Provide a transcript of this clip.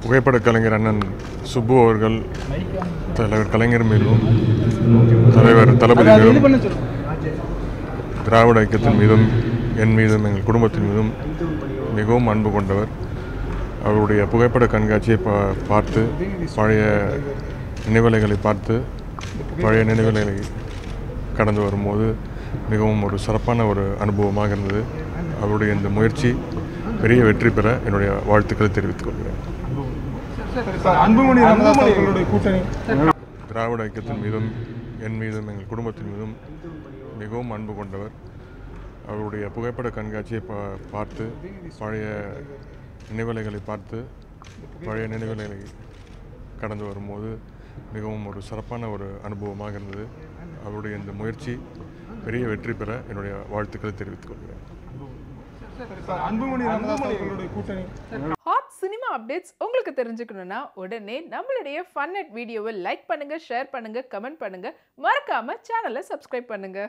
புகைப்பட கலைஞர் அண்ணன் சுப்பு அவர்கள் தலைவர் கலைஞர் மீதும் தலைவர் தளபதி மீதும் திராவிட ஐக்கியத்தின் மீதும் என் மீதும் எங்கள் குடும்பத்தின் மீதும் மிகவும் அன்பு கொண்டவர். அவருடைய புகைப்பட கண்காட்சியை பார்த்து பழைய நினைவலைகளை பார்த்து பழைய நினைவலைகளை கடந்து வரும்போது மிகவும் ஒரு சிறப்பான ஒரு அனுபவமாக இருந்தது. அவருடைய இந்த முயற்சி பெரிய வெற்றி பெற என்னுடைய வாழ்த்துக்களை தெரிவித்துக் கொள்கிறேன். திராவிட ஐக்கியத்தின் மீதும் என் மீதும் எங்கள் குடும்பத்தின் மீதும் மிகவும் அன்பு கொண்டவர். அவருடைய புகைப்பட கண்காட்சியை பார்த்து பழைய நினைவலைகளை பார்த்து பழைய நினைவலைகளை கடந்து வரும்போது மிகவும் ஒரு சிறப்பான ஒரு அனுபவமாக இருந்தது. அவருடைய இந்த முயற்சி பெரிய வெற்றி பெற என்னுடைய வாழ்த்துக்களை தெரிவித்துக் கொள்கிறேன். ஹாட் சினிமா அப்டேட்ஸ் உங்களுக்கு தெரிஞ்சுக்கணும்னா உடனே நம்மளுடைய ஃபன் அட் வீடியோவை லைக் பண்ணுங்க, ஷேர் பண்ணுங்க, கமெண்ட் பண்ணுங்க, மறக்காம சேனலை சப்ஸ்கிரைப் பண்ணுங்க.